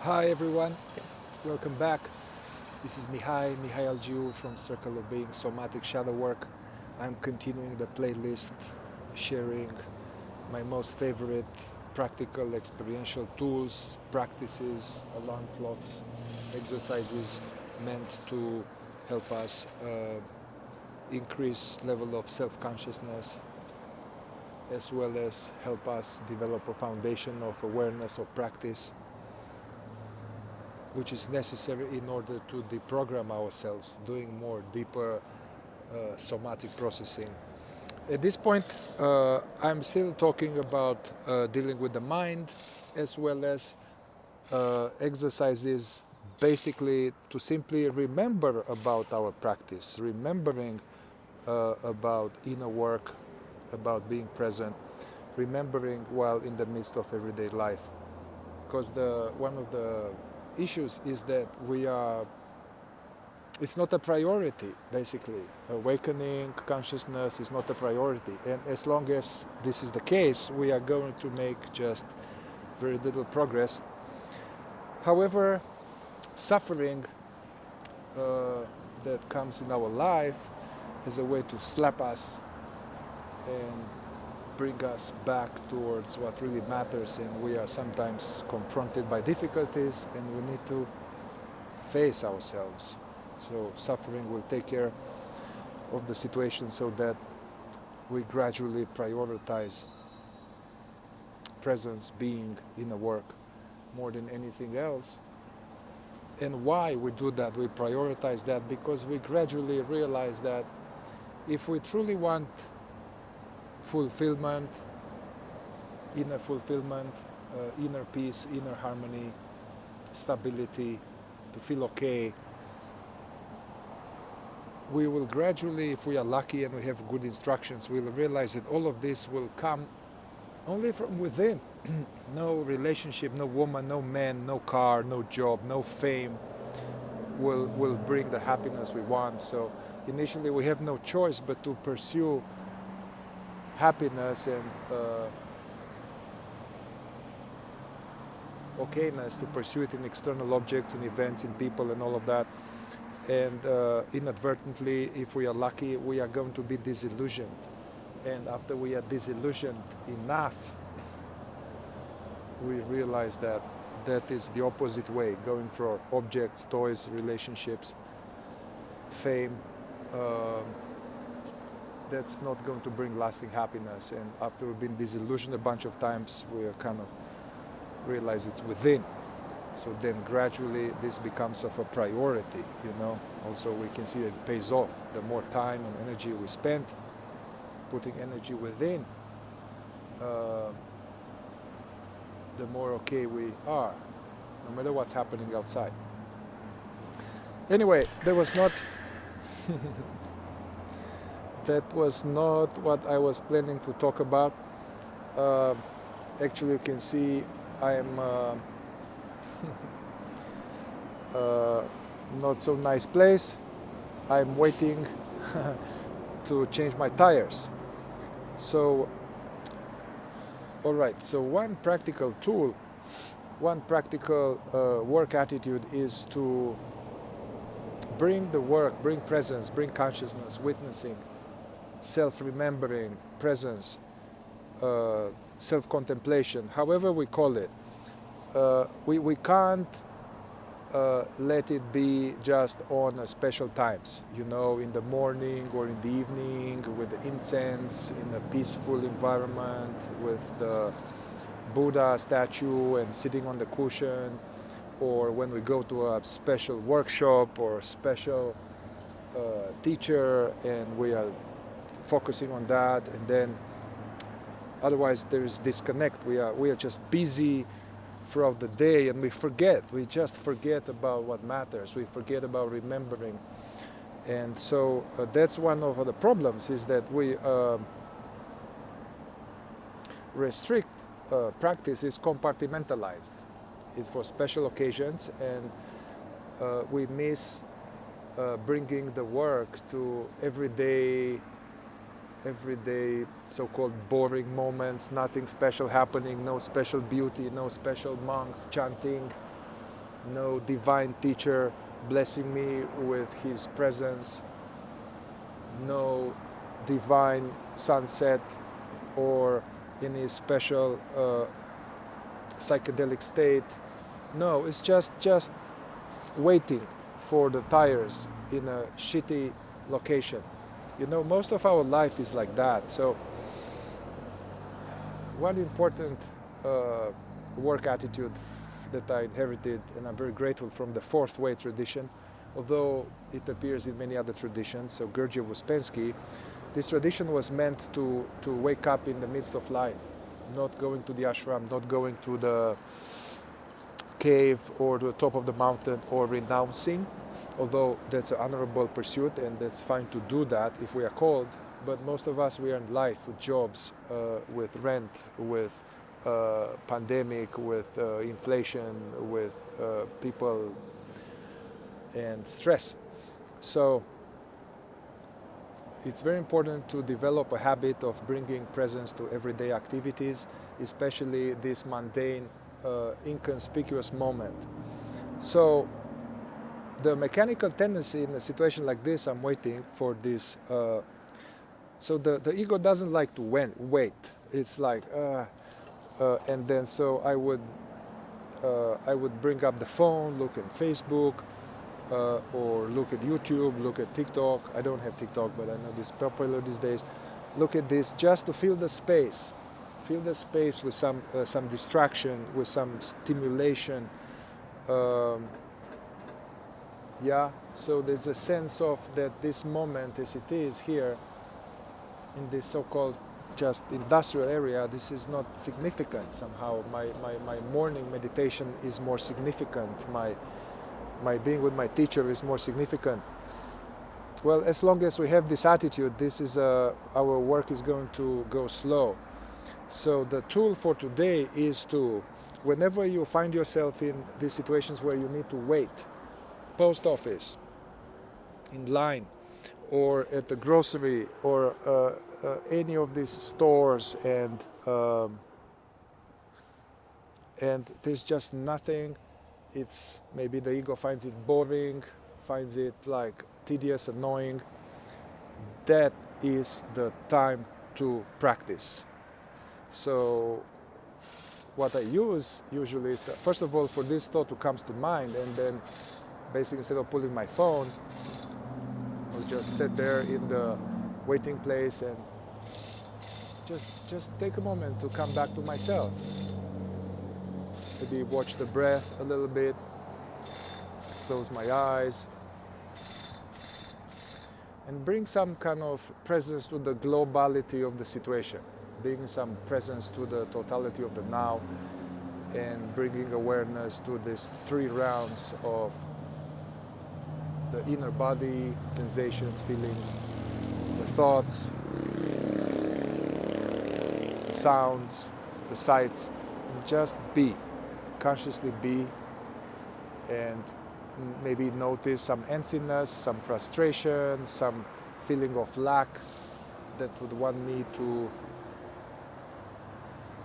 Hi everyone, welcome back. This is Mihai Algiu from Circle of Being Somatic Shadow Work. I'm continuing the playlist, sharing my most favorite practical experiential tools, practices, alarm clocks, exercises meant to help us increase level of self-consciousness as well as help us develop a foundation of awareness of practice which is necessary in order to deprogram ourselves, doing more deeper somatic processing. At this point, I'm still talking about dealing with the mind as well as exercises basically to simply remember about our practice, remembering about inner work, about being present, remembering while in the midst of everyday life. Because one of the issues is that it's not a priority, basically. Awakening consciousness is not a priority. And as long as this is the case, we are going to make just very little progress. However, suffering that comes in our life is a way to slap us and bring us back towards what really matters, and we are sometimes confronted by difficulties and we need to face ourselves. So suffering will take care of the situation so that we gradually prioritize presence, being, inner work more than anything else. And why we do that, we prioritize that because we gradually realize that if we truly want fulfillment, inner fulfillment, inner peace, inner harmony, stability, to feel okay, we will gradually, if we are lucky and we have good instructions, we will realize that all of this will come only from within. No relationship, no woman, no man, no car, no job, no fame will bring the happiness we want. So initially we have no choice but to pursue happiness and okayness, to pursue it in external objects, in events, in people and all of that. And inadvertently, if we are lucky, we are going to be disillusioned. And after we are disillusioned enough, we realize that that is the opposite way, going for objects, toys, relationships, fame. That's not going to bring lasting happiness. And after we've been disillusioned a bunch of times, we are kind of realize it's within. So then gradually this becomes of a priority, Also we can see that it pays off. The more time and energy we spend putting energy within, the more okay we are, no matter what's happening outside. Anyway, that was not what I was planning to talk about. Actually, you can see I am not so nice place. I'm waiting to change my tires. So, all right. So one practical tool, one practical work attitude is to bring the work, bring presence, bring consciousness, witnessing, self-remembering, presence, self-contemplation, however we call it. We can't let it be just on special times, in the morning or in the evening with the incense, in a peaceful environment with the Buddha statue and sitting on the cushion, or when we go to a special workshop or a special teacher and we are focusing on that, and then otherwise there is disconnect. We are just busy throughout the day and we just forget about what matters. We forget about remembering. And so that's one of the problems, is that we restrict practice is compartmentalized. It's for special occasions, and we miss bringing the work to everyday so-called boring moments, nothing special happening, no special beauty, no special monks chanting, no divine teacher blessing me with his presence, no divine sunset or any special psychedelic state. No, it's just waiting for the tires in a shitty location. You know, most of our life is like that. So one important work attitude that I inherited, and I'm very grateful, from the fourth way tradition, although it appears in many other traditions. So Gurdjieff Uspensky, this tradition was meant to wake up in the midst of life, not going to the ashram, not going to the cave or to the top of the mountain or renouncing, although that's an honorable pursuit and that's fine to do that if we are called. But most of us, we are in life with jobs, with rent, with pandemic, with inflation, with people and stress. So it's very important to develop a habit of bringing presence to everyday activities, especially this mundane, inconspicuous moment. So the mechanical tendency in a situation like this, I'm waiting for this. So the ego doesn't like to wait. It's like, and then so I would bring up the phone, look at Facebook, or look at YouTube, look at TikTok. I don't have TikTok, but I know it's popular these days. Look at this just to fill the space. Fill the space with some distraction, with some stimulation. Yeah, so there's a sense of that this moment as it is here in this so-called just industrial area, this is not significant somehow. My morning meditation is more significant. My being with my teacher is more significant. Well, as long as we have this attitude, this is our work is going to go slow. So the tool for today is to, whenever you find yourself in these situations where you need to wait, post office, in line, or at the grocery, or any of these stores, and there's just nothing. It's maybe the ego finds it boring, finds it like tedious, annoying. That is the time to practice. So what I use usually is that, first of all, for this thought to comes to mind, and then basically instead of pulling my phone, I'll just sit there in the waiting place and just take a moment to come back to myself. Maybe watch the breath a little bit, close my eyes, and bring some kind of presence to the globality of the situation, bring some presence to the totality of the now, and bringing awareness to these three realms of the inner body, sensations, feelings, the thoughts, the sounds, the sights, and just be, consciously be, and maybe notice some emptiness, some frustration, some feeling of lack that would want me to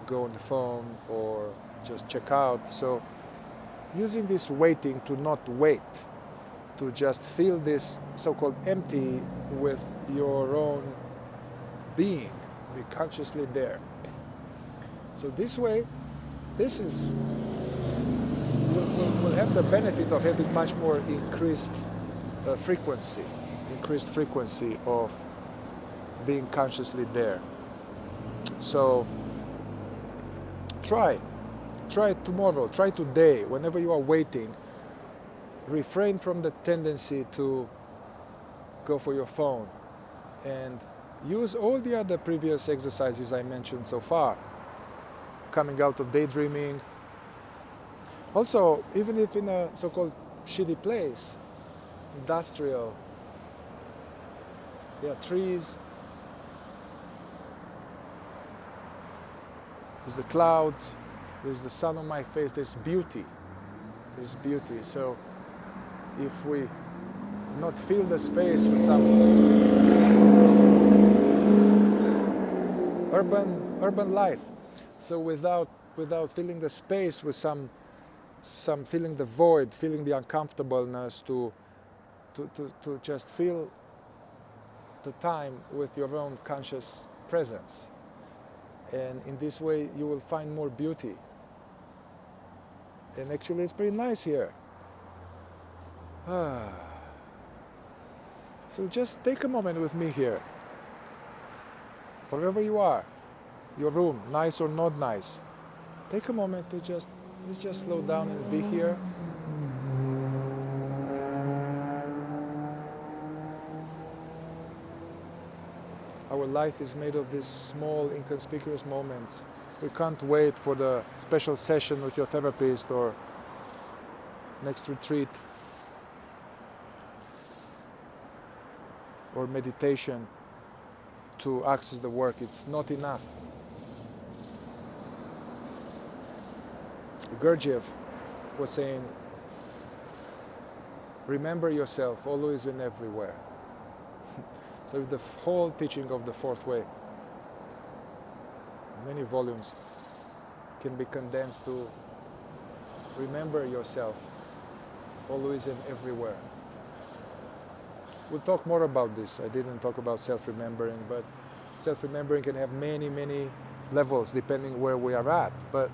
go on the phone or just check out. So using this waiting to not wait, to just feel this so-called empty with your own being, be consciously there. So this way, this is will have the benefit of having much more increased frequency of being consciously there. So try tomorrow, try today, whenever you are waiting, refrain from the tendency to go for your phone and use all the other previous exercises I mentioned so far. Coming out of daydreaming. Also, even if in a so-called shitty place, industrial, there are trees, there's the clouds, there's the sun on my face, there's beauty. So if we not fill the space with some urban life, so without filling the space with some some feeling the void, feeling the uncomfortableness, to just feel the time with your own conscious presence. And in this way you will find more beauty. And actually it's pretty nice here. So just take a moment with me here. Wherever you are, your room, nice or not nice, take a moment to let's just slow down and be here. Our life is made of these small, inconspicuous moments. We can't wait for the special session with your therapist or next retreat or meditation to access the work. It's not enough. Gurdjieff was saying, remember yourself always and everywhere. So the whole teaching of the fourth way, many volumes, can be condensed to remember yourself always and everywhere. We'll talk more about this. I didn't talk about self-remembering, but self-remembering can have many, many levels depending where we are at. But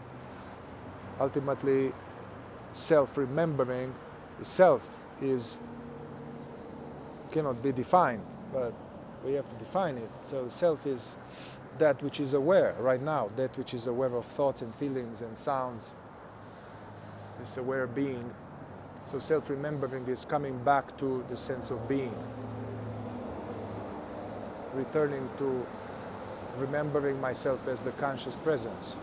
ultimately, self-remembering, self cannot be defined, but we have to define it. So self is that which is aware right now, that which is aware of thoughts and feelings and sounds, this aware being. So self-remembering is coming back to the sense of being, returning to remembering myself as the conscious presence.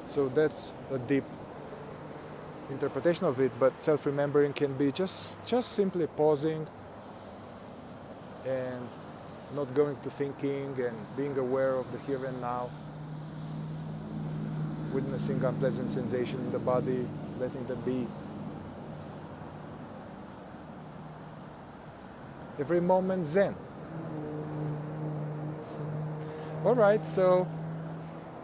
So that's a deep interpretation of it, but self-remembering can be just simply pausing and not going to thinking and being aware of the here and now, witnessing unpleasant sensation in the body, letting them be. Every moment Zen. All right, so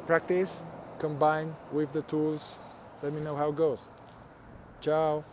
practice, combine with the tools. Let me know how it goes. Ciao.